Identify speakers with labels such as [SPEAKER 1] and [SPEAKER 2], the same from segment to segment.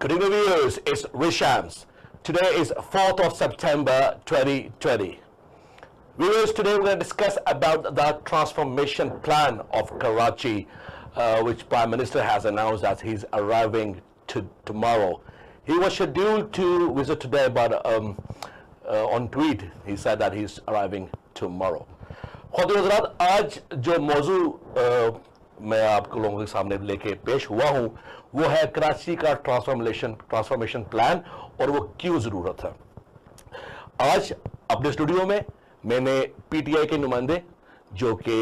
[SPEAKER 1] Good evening viewers, it's Rishams. Today is 4th of September 2020. Viewers, today we're going to discuss about the transformation plan of Karachi, which Prime Minister has announced that he's arriving tomorrow. He was scheduled to visit today, but on tweet he said that he's arriving tomorrow. ख़ुद हज़रात, आज जो मौजू मैं आपको लोगों के सामने लेके पेश हुआ हूँ वो है कराची का ट्रांसफॉर्मेशन प्लान और वो क्यों ज़रूरत है। आज अपने स्टूडियो में मैंने पीटीआई के नुमाइंदे जो कि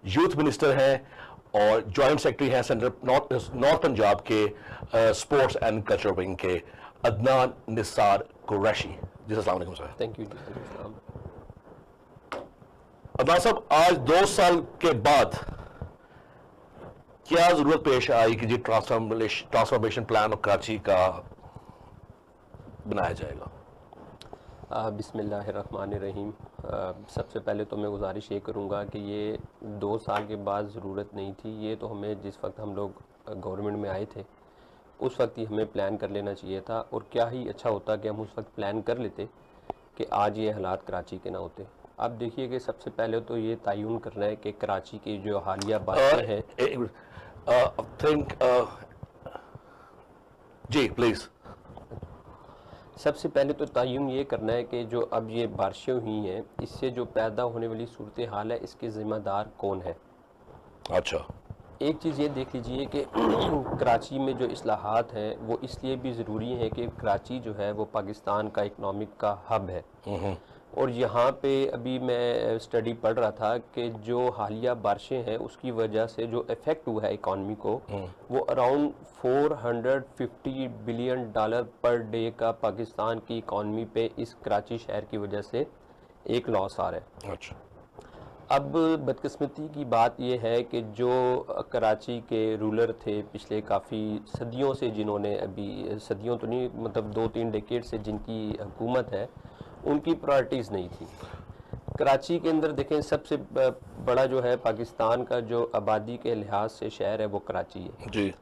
[SPEAKER 1] यूथ मिनिस्टर हैं और जॉइंट सेक्रेटरी हैं सेंट्रल नॉर्थ पंजाब के स्पोर्ट्स एंड कल्चर विंग के अदनान निसार कुरैशी जी। अस्सलाम वालेकुम सर।
[SPEAKER 2] Thank you.
[SPEAKER 1] अदनान साहब, आज 2 साल के बाद क्या जरूरत पेश आई कि जी ट्रांसफॉर्मेशन प्लान और कराची का बनाया जाएगा?
[SPEAKER 2] बिस्मिल्लाहिर्रहमानिर्रहीम। सबसे पहले तो मैं गुजारिश ये करूँगा कि ये 2 साल के बाद ज़रूरत नहीं थी। ये तो हमें जिस वक्त हम लोग गवर्नमेंट में आए थे उस वक्त ही हमें प्लान कर लेना चाहिए था, और क्या ही अच्छा होता कि हम उस वक्त प्लान कर लेते कि आज ये हालात कराची के ना होते। अब देखिए कि सबसे पहले तो ये तयन करना है कि कराची की जो हालिया बातें हैं
[SPEAKER 1] जी प्लीज़।
[SPEAKER 2] सबसे पहले तो तयन ये करना है कि जो अब ये बारिशें हुई हैं इससे जो पैदा होने वाली सूरत हाल है इसके ज़िम्मेदार कौन है।
[SPEAKER 1] अच्छा,
[SPEAKER 2] एक चीज़ ये देख लीजिए कि कराची में जो इस्लाहात हैं वो इसलिए भी ज़रूरी है कि कराची जो है वो पाकिस्तान का इकनॉमिक का हब है, और यहाँ पे अभी मैं स्टडी पढ़ रहा था कि जो हालिया बारिशें हैं उसकी वजह से जो इफ़ेक्ट हुआ है इकॉनमी को वो अराउंड $450 बिलियन पर डे का पाकिस्तान की इकॉनमी पे इस कराची शहर की वजह से एक लॉस आ रहा है।
[SPEAKER 1] अच्छा,
[SPEAKER 2] अब बदकिस्मती की बात यह है कि जो कराची के रूलर थे पिछले काफ़ी सदियों से, जिन्होंने अभी सदियों तो नहीं मतलब 2-3 डेकेड से जिनकी हुकूमत है, उनकी प्रायोरिटीज़ नहीं थी। कराची के अंदर देखें सबसे बड़ा जो है पाकिस्तान का जो आबादी के लिहाज से शहर है वो कराची है
[SPEAKER 1] जी।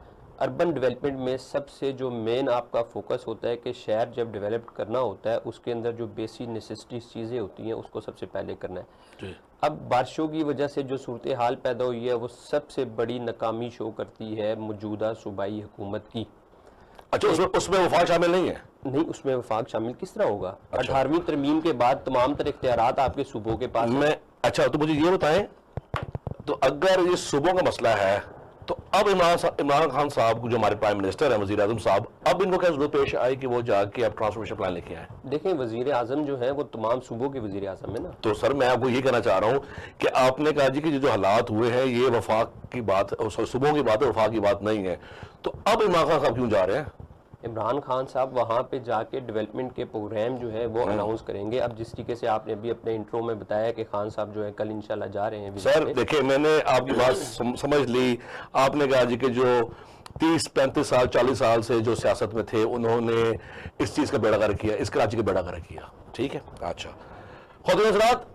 [SPEAKER 2] अर्बन डेवलपमेंट में सबसे जो मेन आपका फोकस होता है कि शहर जब डेवलप करना होता है उसके अंदर जो बेसिक नेसेसिटीज़ चीज़ें होती हैं उसको सबसे पहले करना है
[SPEAKER 1] जी।
[SPEAKER 2] अब बारिशों की वजह से जो सूरत हाल पैदा हुई है वो सबसे बड़ी नाकामी शो करती है मौजूदा सूबाई हुकूमत की।
[SPEAKER 1] अच्छा, उसमें वफाक शामिल नहीं है?
[SPEAKER 2] नहीं, उसमें वफाक शामिल किस तरह होगा?
[SPEAKER 1] अच्छा।
[SPEAKER 2] 18वीं तरमीम के बाद तमाम तर इख्तियारात आपके सूबों के पास
[SPEAKER 1] मैं अच्छा, तो मुझे ये बताएं, तो अगर ये सूबों का मसला है तो अब इमरान खान साहब जो हमारे प्राइम मिनिस्टर हैं, वज़ीर आज़म साहब, अब इनको क्या जरूरत पेश आई कि वो जाके अब ट्रांसफॉर्मेशन प्लान लेके आए?
[SPEAKER 2] देखें, वज़ीर आज़म जो है वो तमाम सूबों के वज़ीर आज़म है ना।
[SPEAKER 1] तो सर मैं आपको ये कहना चाह रहा हूँ कि आपने कहा जी कि जो हालात हुए हैं ये वफाक की बात, सूबों की बात है, वफाक की बात नहीं है, तो अब इमरान खान साहब क्यों जा रहे हैं?
[SPEAKER 2] इमरान खान साहब वहाँ पे जाके डेवलपमेंट के प्रोग्राम जो है वो अनाउंस करेंगे। अब जिस तरीके से आपने अभी अपने इंट्रो में बताया कि खान साहब जो है कल इंशाल्लाह जा रहे हैं।
[SPEAKER 1] सर देखिए, मैंने आपकी बात समझ ली। आपने कहा जी कि जो 30-35 साल 40 साल से जो सियासत में थे उन्होंने इस चीज़ का बेड़ा गर्क किया, इस कराची का बेड़ा गर्क किया, ठीक है। अच्छा खुद हज़रात,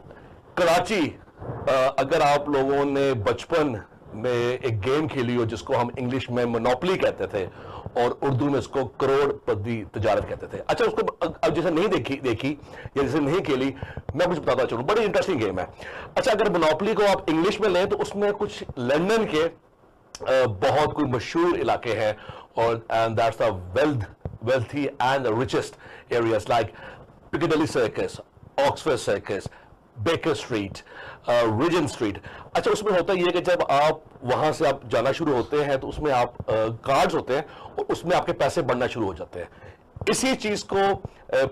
[SPEAKER 1] कराची अगर आप लोगों ने बचपन में एक गेम खेली हो जिसको हम इंग्लिश में मोनोपोली कहते थे और उर्दू में इसको करोड़पति तजारत कहते थे। अच्छा, उसको अब जैसे नहीं देखी या जैसे नहीं खेली, मैं कुछ बताता चलूँ, बड़ी इंटरेस्टिंग गेम है। अच्छा, अगर मोनोपोली को आप इंग्लिश में लें तो उसमें कुछ लंदन के बहुत कोई मशहूर इलाके हैं और and that's the wealthy and the richest areas like Piccadilly Circus, Oxford Circus, Baker Street, Regent Street. अच्छा, उसमें होता ये है कि जब आप वहां से आप जाना शुरू होते हैं तो उसमें आप कार्ड्स होते हैं और उसमें आपके पैसे बढ़ना शुरू हो जाते हैं। इसी चीज को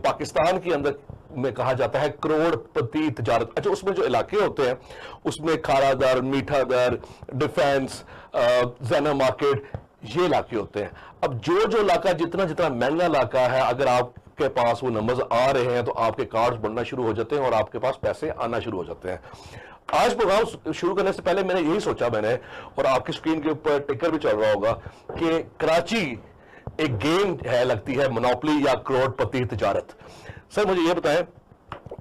[SPEAKER 1] पाकिस्तान के अंदर में कहा जाता है करोड़पति तजारत। अच्छा, उसमें जो इलाके होते हैं उसमें खारा दर, मीठा दर, डिफेंस, ज़ैना मार्केट, ये इलाके होते हैं। अब जो इलाका जितना महंगा इलाका है, अगर आपके पास वो नंबर्स आ रहे हैं तो आपके कार्ड्स बढ़ना शुरू हो जाते हैं और आपके पास पैसे आना शुरू हो जाते हैं। आज प्रोग्राम शुरू करने से पहले मैंने यही सोचा, और आपकी स्क्रीन के ऊपर टिकर भी चल रहा होगा कि कराची एक गेम है, लगती है मोनोपोली या करोड़पति तजारत। सर मुझे ये बताएं,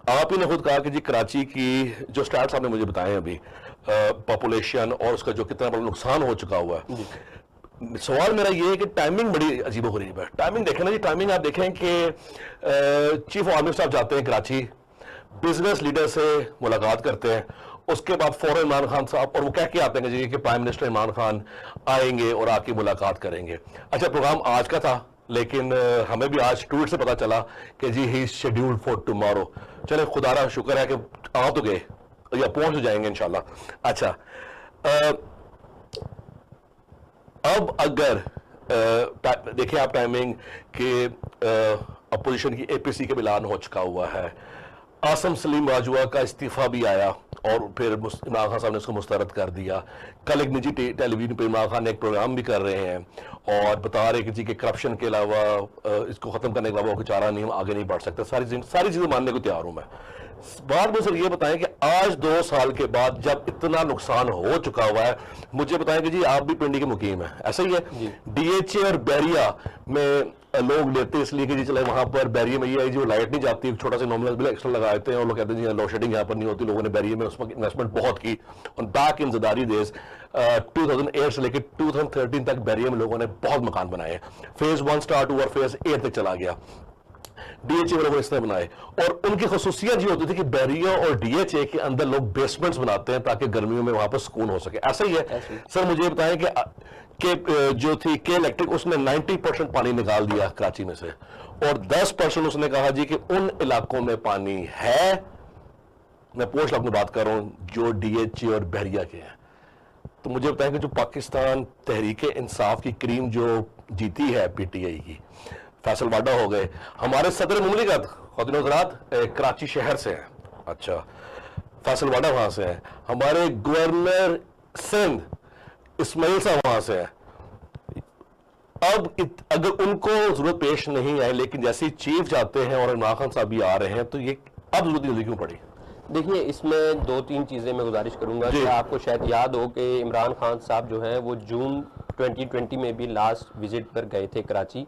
[SPEAKER 1] आप ही ने खुद कहा कि जी कराची की जो स्टैट्स आपने मुझे बताए अभी, पॉपुलेशन और उसका जो कितना बड़ा नुकसान हो चुका हुआ है, सवाल मेरा ये है कि टाइमिंग बड़ी अजीबोगरीब है। टाइमिंग देखें ना जी, टाइमिंग आप देखें कि चीफ ऑफ आर्मी साहब जाते हैं कराची, बिजनेस लीडर से मुलाकात करते हैं, उसके बाद फौरन इमरान खान साहब, और वो कह के आते हैं जी कि प्राइम मिनिस्टर इमरान खान आएंगे और आके मुलाकात करेंगे। अच्छा, प्रोग्राम आज का था, लेकिन हमें भी आज ट्वीट से पता चला कि जी ही शेड्यूल्ड फॉर टुमारो। चले, खुदारा शुक्र है कि आ तो गए या पहुंच तो जाएंगे इंशाल्लाह। अच्छा, अब अगर देखिए आप टाइमिंग के अपोजिशन की एपीसी का ऐलान हो चुका हुआ है, आसम सलीम बाजवा का इस्तीफा भी आया और फिर इमरान खान साहब ने उसको मुस्तरद कर दिया। कल एक निजी टेलीविजन पे इमरान खान ने एक प्रोग्राम भी कर रहे हैं और बता रहे कि जी कि करप्शन के अलावा इसको खत्म करने के अलावा कोई चारा नहीं, हम आगे नहीं बढ़ सकते। सारी चीजें मानने को तैयार हूं मैं। बात में सर ये बताएं कि आज 2 साल के बाद जब इतना नुकसान हो चुका हुआ है, मुझे बताएं कि जी आप भी पिंडी के मुकीम है, ऐसा ही है? डीएचए और बैरिया में लोग लेते इसलिए कि जी चले वहां पर बैरिया में ये है जी वो लाइट नहीं जाती, छोटा सा नॉमिनल बिल एक्स्ट्रा लगा देते हैं और लोग कहते हैं जी लोड शेडिंग यहाँ पर नहीं होती। लोगों ने बैरिया में उसमें इन्वेस्टमेंट बहुत की और बैक इन ज़दारी डेज 2008 से लेकर 2013 तक बैरिया में लोगों ने बहुत मकान बनाए। फेज 1 स्टार्ट हुआ और फेज 8 तक चला गया। डीएचए वालों ने इस तरह बनाए और उनकी खसूसियत ये होती थी कि बैरिया और डीएचए के अंदर लोग बेसमेंट्स बनाते हैं ताकि गर्मियों में वहां पर सुकून हो सके। ऐसा ही है सर? मुझे बताएं कि जो थी के इलेक्ट्रिक, उसने 90% पानी निकाल दिया कराची में से और 10% उसने कहा जी कि उन इलाकों में पानी है, मैं पोस्ट अपनी बात कर रहा हूं, जो डीएचए और बहरिया के हैं। तो मुझे बताएं कि जो पाकिस्तान तहरीक इंसाफ की क्रीम जो जीती है पीटीआई की, फैसल वाडा हो गए, हमारे सदर मुमलिकत ख़वातीन हज़रात कराची शहर से हैं। अच्छा, फैसल वाडा वहां से है, हमारे गवर्नर सिंध इस्माइल साहब वहां से है। अब अगर उनको जरूरत पेश नहीं आई, लेकिन जैसे ही चीफ जाते हैं और इमरान खान साहब भी आ रहे हैं, तो ये अब जरूरत जल्दी क्यों पड़ी?
[SPEAKER 2] देखिए, इसमें 2-3 चीज़ें मैं गुजारिश करूंगा कि आपको शायद याद हो कि इमरान खान साहब जो हैं वो जून 2020 में भी लास्ट विजिट पर गए थे कराची।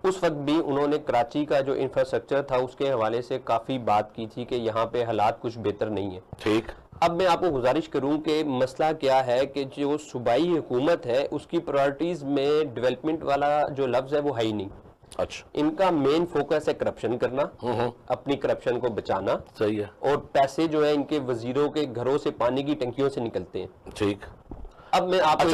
[SPEAKER 2] उस वक्त भी उन्होंने कराची का जो इंफ्रास्ट्रक्चर था उसके हवाले से काफ़ी बात की थी कि यहाँ पे हालात कुछ बेहतर नहीं है। ठीक, अब मैं आपको गुजारिश करूं कि मसला क्या है कि जो सूबाई हुकूमत है उसकी प्रायोरिटीज़ में डेवलपमेंट वाला जो लफ्ज़ है वो है ही नहीं। अच्छा, इनका मेन फोकस है करप्शन करना, अपनी करप्शन को बचाना। सही है। और पैसे जो है इनके वजीरों के घरों से पानी की टंकियों से निकलते हैं। ठीक, अब मैं आपको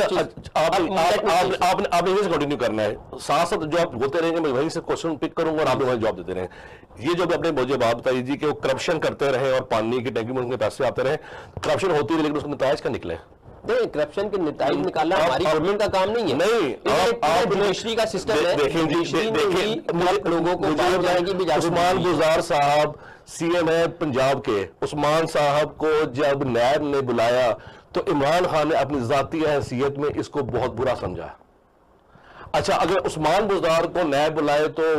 [SPEAKER 2] आपने इसे कंटिन्यू करना है, साथ साथ जो आप बोलते रहेंगे मैं वहीं से क्वेश्चन पिक करूंगा और आप वहीं जवाब देते रहेंगे। ये जो भी अपने मुझे बात बताई जी कि वो करप्शन करते रहे और पानी की टंकी में उनके पैसे आते रहे, करप्शन होती रही, लेकिन उसके नतायज का निकले। नहीं, करप्शन के नताइज निकालना हमारी गवर्नमेंट का काम नहीं है। नहीं, जुडिशरी का सिस्टम है। देखिए लोगों को उस्मान गुजार साहब सीएम है पंजाब के, उस्मान साहब को जब नैब ने बुलाया तो इमरान खान ने अपनी जाती हैसियत में इसको बहुत बुरा समझा। अच्छा, अगर उस्मान गुजार को नैब बुलाए तो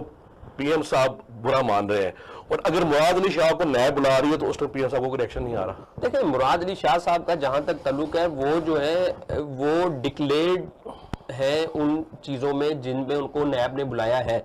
[SPEAKER 2] पीएम साहब बुरा मान रहे हैं, और अगर मुराद अली शाह को नैब बुला रही है तो उस टाइम पीएम साहब को कोई रिएक्शन नहीं आ रहा। देखिए, मुराद अली शाह साहब का जहां तक ताल्लुक है, वो जो है वो डिक्लेयर्ड है उन चीजों में जिनमें उनको नैब ने बुलाया है।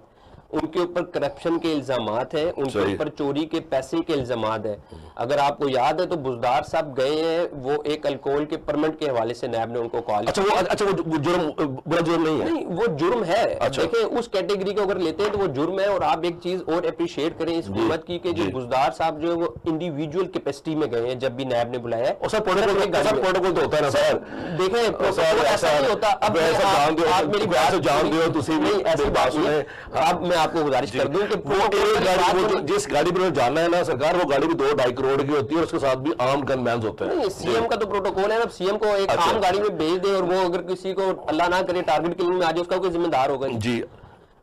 [SPEAKER 2] उनके ऊपर करप्शन के इल्जामात हैं, उनके ऊपर चोरी के पैसे के इल्जामात है। अगर आपको याद है तो बुजदार साहब गए हैं, वो एक अल्कोहल के परमिट के हवाले से नैब ने उनको कॉल। अच्छा, वो जुर्म बुरा जुर्म नहीं है? नहीं, वो जुर्म है। अच्छा, देखिए उस कैटेगरी को अगर लेते हैं तो वो जुर्म है। और आप एक चीज और अप्रिशिएट करें इस हुकूमत की कि जो बुजदार साहब जो है वो इंडिविजुअल कैपेसिटी में गए हैं जब भी नैब ने बुलाया है। प्रोटोकॉल तो होता है ना सर? देखें, ऐसा नहीं होता। अब आप मेरी बात जान दो, अब मैं आपको गुजारिश कर दूं कि जिस गाड़ी पर जाना है ना सरकार, वो गाड़ी भी 2-2.5 करोड़ की होती है और उसके साथ भी आर्म गनमैन्स होते हैं। सीएम का तो प्रोटोकॉल है ना, सीएम को एक आम गाड़ी में भेज दे और वो अगर किसी को अल्लाह ना करे टारगेट किलिंग में आ जाए, उसका कोई जिम्मेदार होगा जी।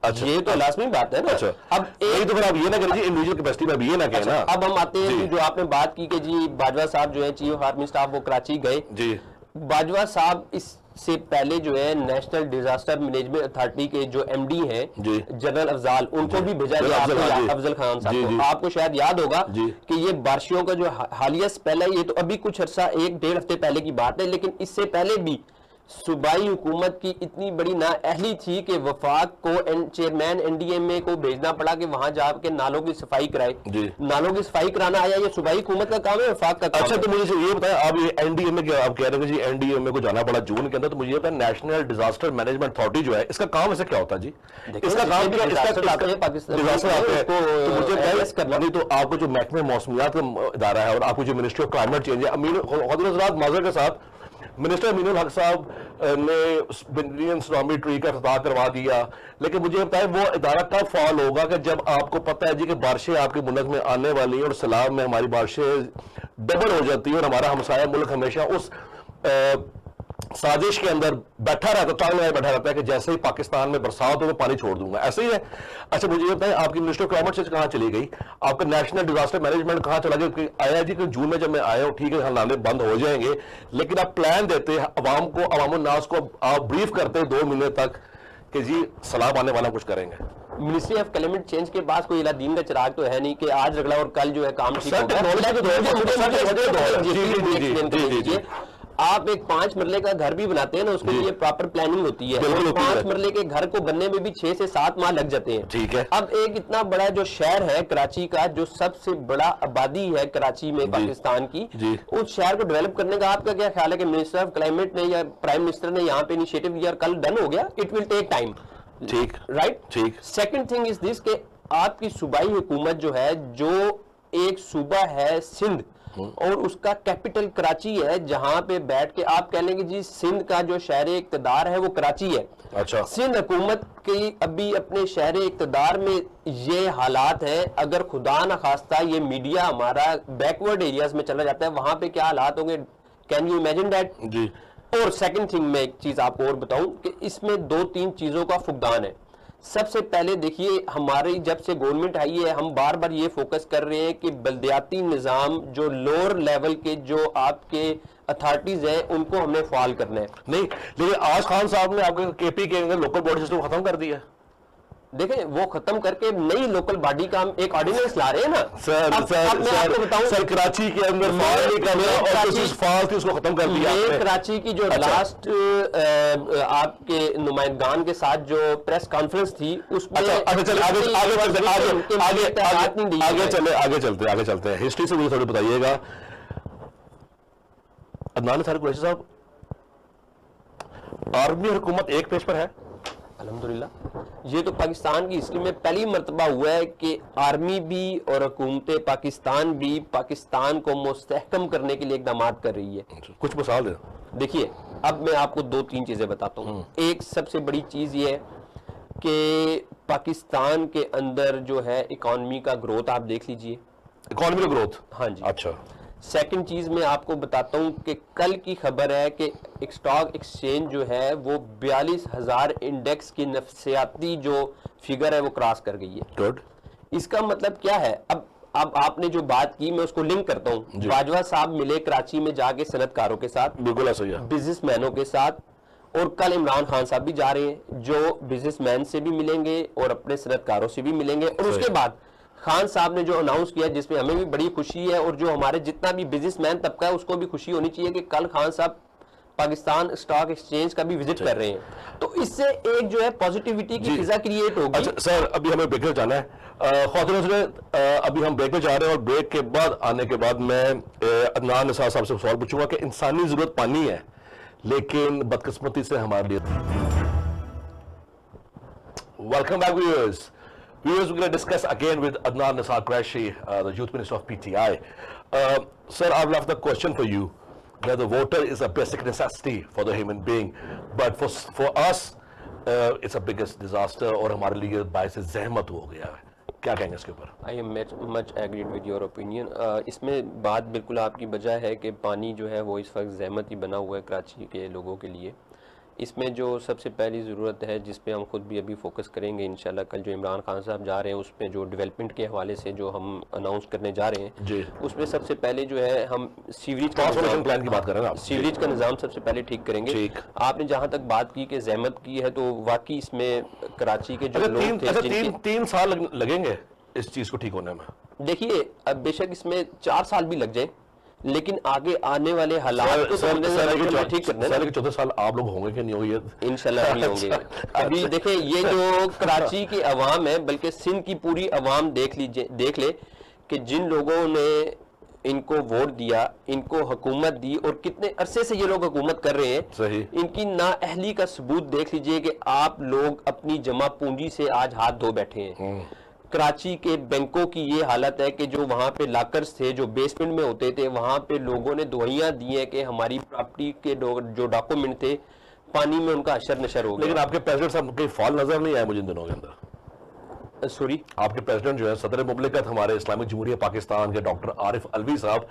[SPEAKER 2] अच्छा, ये तो लाजमी बात है ना। अच्छा, अब एक तो फिर आप ये ना करिए इंडिविजुअल कैपेसिटी में भी ये ना कहना। अब हम आते हैं जो आपने बात की कि जी बाजवा साहब जो है चीफ ऑफ आर्मी स्टाफ, वो कराची गए जी। बाजवा साहब इससे पहले जो है नेशनल डिजास्टर मैनेजमेंट अथॉरिटी के जो एमडी हैं जनरल अफजाल, उनको भी भेजा गया, अफजल खान साहब को। आपको शायद याद होगा कि ये बारिशों का जो हालिया स्पेल है, ये तो अभी कुछ अर्सा 1-1.5 हफ्ते पहले की बात है, लेकिन इससे पहले भी सूबाई हुकूमत की इतनी बड़ी नाअहली थी कि वफाक को चेयरमैन एनडीएमए को भेजना पड़ा कि वहां जाके नालों की सफाई कराए। नालों की सफाई कराना आया ये सूबाई हुकूमत का काम है, वफाक का काम।
[SPEAKER 1] अच्छा, तो मुझे ये बताया, आप ये एनडीएमए के आप कह रहे हैं जी एनडीएमए को जाना पड़ा जून के अंदर, तो मुझे ये बताया नेशनल डिजास्टर मैनेजमेंट अथॉरिटी जो है इसका काम ऐसे क्या होता है जी? इसका काम क्या, डिजास्टर आते हैं तो मुझे करना नहीं, तो आपको जो महकमे मौसमियात का इदारा है और आपको जो मिनिस्ट्री ऑफ क्लाइमेट चेंज है, माजर के साथ मिनिस्टर अमीनुल हक साहब ने बिलियन सुनामी ट्री का इफ्तिताह करवा दिया, लेकिन मुझे बताया वो इदारा कब फाल होगा कि जब आपको पता है जी कि बारिशें आपके मुल्क में आने वाली हैं और सैलाब में हमारी बारिशें डबल हो जाती है और हमारा हमसाया मुल्क हमेशा उस साजिश के अंदर बैठा रहता, टांग में बैठा रहता है कि जैसे ही पाकिस्तान में बरसात हो मैं पानी छोड़ दूंगा, ऐसे ही है। अच्छा, मुझे ये बताएं आपकी मिनिस्टर ऑफ क्लाइमेट चेंज कहाँ चली गई? आपका नेशनल डिजास्टर मैनेजमेंट कहाँ चला गया? आया जी कि जून में जब मैं आया हूँ, ठीक है नाले बंद हो जाएंगे, लेकिन आप प्लान देते अवाम को, अवामुन नास को आप ब्रीफ करते 2 महीने तक कि जी सैलाब आने वाला कुछ करेंगे।
[SPEAKER 2] मिनिस्ट्री ऑफ क्लाइमेट चेंज के पास कोई अलादीन का चिराग तो है नहीं कि आज रगड़ा और कल जो है काम ठीक होगा। आप एक 5 मरले का घर भी बनाते हैं ना, उसके लिए प्रॉपर प्लानिंग होती है। 5 मरले के घर को बनने में भी 6 से 7 माह लग जाते हैं।
[SPEAKER 1] ठीक है।
[SPEAKER 2] अब एक इतना बड़ा जो शहर है कराची का, जो सबसे बड़ा आबादी है कराची में पाकिस्तान की, उस शहर को डेवलप करने का आपका क्या ख्याल है कि मिनिस्टर ऑफ क्लाइमेट ने या प्राइम मिनिस्टर ने यहाँ पे इनिशिएटिव लिया और कल डन हो गया? It will take time.
[SPEAKER 1] ठीक,
[SPEAKER 2] राइट।
[SPEAKER 1] ठीक।
[SPEAKER 2] सेकंड थिंग इज दिस कि आपकी सूबाई हुकूमत जो है, जो एक सूबा है सिंध और उसका कैपिटल कराची है, जहां पे बैठ के आप कह लेंगे जी सिंध का जो शहर इक़्तिदार है वो कराची है।
[SPEAKER 1] अच्छा,
[SPEAKER 2] सिंध हुकूमत की अभी अपने शहर इक़्तिदार में ये हालात है, अगर खुदा न खास्ता ये मीडिया हमारा बैकवर्ड एरियाज में चला जाता है, वहां पे क्या हालात होंगे? कैन यू इमेजिन दैट जी? और सेकंड थिंग मैं एक चीज आपको और बताऊं कि इसमें 2-3 चीजों का फुकदान है। सबसे पहले देखिए, हमारी जब से गवर्नमेंट आई है हम बार बार ये फोकस कर रहे हैं कि बल्दियाती निज़ाम, जो लोअर लेवल के जो आपके अथॉरिटीज हैं, उनको हमने फाल करना है।
[SPEAKER 1] नहीं, लेकिन आज खान साहब ने आपके केपी के अंदर लोकल बॉडी सिस्टम खत्म कर दिया।
[SPEAKER 2] देखें, वो खत्म करके नई लोकल बॉडी का एक ऑर्डिनेंस ला रहे हैं ना।
[SPEAKER 1] सर मैं आपको बताऊं, सर कराची के अंदर फाल थी उसको खत्म कर दिया।
[SPEAKER 2] कराची की जो लास्ट आपके नुमाइंदगान के साथ जो प्रेस कॉन्फ्रेंस थी उसमें
[SPEAKER 1] आगे चलते हैं हिस्ट्री से मुझे थोड़ी बताइएगा। अदनान निसार कुरैशी साहब, आर्मी हुकूमत एक पेज पर है
[SPEAKER 2] अल्हम्दुलिल्लाह। ये तो पाकिस्तान की हिस्ट्री में पहली मर्तबा हुआ है कि आर्मी भी और हुकूमत पाकिस्तान भी पाकिस्तान को मुस्तहकम करने के लिए इक़दाम कर रही है।
[SPEAKER 1] कुछ मिसाल दे।
[SPEAKER 2] देखिए, अब मैं आपको 2-3 चीजें बताता हूँ। एक सबसे बड़ी चीज ये है कि पाकिस्तान के अंदर जो है इकॉनमी का ग्रोथ आप देख लीजिए।
[SPEAKER 1] इकॉनमी का ग्रोथ?
[SPEAKER 2] हाँ जी।
[SPEAKER 1] अच्छा।
[SPEAKER 2] सेकंड चीज मैं आपको बताता हूं कि कल की खबर है कि एक स्टॉक एक्सचेंज जो है वो 42,000 इंडेक्स की नफसियाती जो फिगर है वो क्रॉस कर गई है।
[SPEAKER 1] गुड। इसका
[SPEAKER 2] मतलब क्या है? अब आपने जो बात की मैं उसको लिंक करता हूं। बाजवा साहब मिले कराची में जाके सनतकारों के साथ,
[SPEAKER 1] बिल्कुल ऐसा ही है,
[SPEAKER 2] बिजनेसमैनों के साथ, और कल इमरान खान साहब भी जा रहे हैं जो बिजनेसमैन से भी मिलेंगे और अपने सनतकारों से भी मिलेंगे। और उसके बाद खान साहब ने जो अनाउंस किया जिसमें हमें भी बड़ी खुशी है और जो हमारे जितना भी बिजनेसमैन तबका है उसको भी खुशी होनी चाहिए कि कल खान साहब पाकिस्तान स्टॉक एक्सचेंज का भी विजिट कर रहे हैं। तो इससे एक जो है पॉजिटिविटी की फिजा क्रिएट होगी।
[SPEAKER 1] अच्छा सर, अभी हमें ब्रेक में जाना है। अभी हम ब्रेक में जा रहे हैं और ब्रेक के बाद आने के बाद मैं अदनान निसार साहब से सवाल पूछूंगा कि इंसानी जरूरत पानी है लेकिन बदकिस्मती से हमारे लिए। Welcome back viewers. Viewers, we're going to discuss again with Adnan Nisar Qureshi, the Youth Minister of PTI. Sir, I've left the question for you. That the voter is a basic necessity for the human being, but for us, it's a biggest disaster और हमारे लिए बाइस ज़हमत हो गया है। क्या कहेंगे इसके ऊपर?
[SPEAKER 2] I am much agreed with your opinion. इसमें बात बिल्कुल आपकी बजाय है कि पानी जो है वो इस वक्त ज़हमत ही बना हुआ है कराची के लोगों के लिए। इसमें जो सबसे पहली ज़रूरत है जिस पे हम खुद भी अभी फोकस करेंगे इंशाल्लाह, कल जो इमरान खान साहब जा रहे हैं उसमें जो डेवलपमेंट के हवाले से जो हम अनाउंस करने जा रहे हैं उसमें सबसे पहले जो है हम सीवरेज का
[SPEAKER 1] प्लान की बात कर रहे हैं।
[SPEAKER 2] सीवरेज का निज़ाम सबसे पहले ठीक करेंगे। आपने जहाँ तक बात की कि ज़हमत की है तो वाकई इसमें कराची के जो लोग थे
[SPEAKER 1] 3 साल लगेंगे इस चीज़ को ठीक होने में।
[SPEAKER 2] देखिए, अब बेशक इसमें 4 साल भी लग जाए लेकिन आगे आने वाले हालात को समझने से ठीक करना है।
[SPEAKER 1] साल के चौथे साल आप लोग होंगे कि नहीं होंगे?
[SPEAKER 2] इंशाल्लाह नहीं होंगे। अभी देखें, ये जो कराची की अवाम है, बल्कि सिंध की पूरी अवाम देख ले कि जिन लोगों ने इनको वोट दिया, इनको हुकूमत दी, और कितने अरसे से ये लोग हुकूमत कर रहे हैं,
[SPEAKER 1] सही।
[SPEAKER 2] इनकी नाअहली का सबूत देख लीजिए कि आप लोग अपनी जमा पूंजी से आज हाथ धो बैठे हैं। कराची के बैंकों की ये हालत है कि जो वहाँ पे लॉकर्स थे, जो बेसमेंट में होते थे, वहाँ पे लोगों ने दुआइयां दी हैं कि हमारी प्रॉपर्टी के जो डॉक्यूमेंट थे, पानी में उनका अशर नशर हो गया।
[SPEAKER 1] लेकिन आपके प्रेसिडेंट साहब के फॉल नजर नहीं आए मुझे इन दिनों के अंदर।
[SPEAKER 2] सॉरी,
[SPEAKER 1] आपके प्रेसिडेंट जो है सदर मुमलिकत हमारे इस्लामिक जमहूरिया पाकिस्तान के डॉक्टर आरिफ अलवी साहब,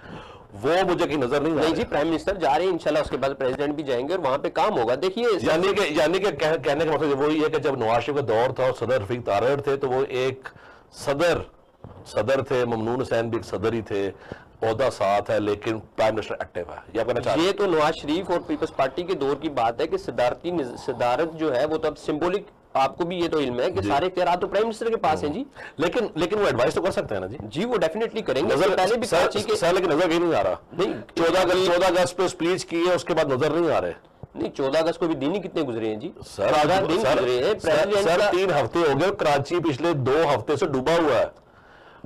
[SPEAKER 1] वो मुझे की नजर नहीं
[SPEAKER 2] नहीं जी, प्राइम मिनिस्टर जा रहे हैं इंशाल्लाह, उसके बाद प्रेसिडेंट भी जाएंगे और वहां पे काम होगा। देखिए,
[SPEAKER 1] यानी कि कहने का मतलब वही है कि जब नवाज शरीफ का दौर था और सदर रफीक तारड़ थे, तो वो एक सदर थे, ममनून हुसैन भी एक सदर ही थे, ओहदा साथ है, लेकिन प्राइम मिनिस्टर एक्टिव है। ये कहना चाह
[SPEAKER 2] ये तो नवाज शरीफ और पीपल्स पार्टी के दौर की बात है कि सदारत जो है वो तो अब सिंबॉलिक, आपको भी ये तो इल्म है कि सारे इख्तियार तो प्राइम मिनिस्टर के पास हैं जी।
[SPEAKER 1] लेकिन वो एडवाइस तो कर सकते हैं ना जी।
[SPEAKER 2] जी, वो डेफिनेटली करेंगे।
[SPEAKER 1] नजर
[SPEAKER 2] पहले भी कराची के
[SPEAKER 1] सर, लेकिन नजर कहीं नहीं आ रहा।
[SPEAKER 2] नहीं,
[SPEAKER 1] 14 अगस्त पे स्पीच की है, उसके बाद नजर नहीं आ रहे।
[SPEAKER 2] नहीं, 14 अगस्त को भी दिन ही कितने गुजरे हैं जी?
[SPEAKER 1] सर
[SPEAKER 2] 14 दिन गुजरे हैं।
[SPEAKER 1] सर 3 हफ्ते हो गए, कराची पिछले 2 हफ्ते से डूबा हुआ है।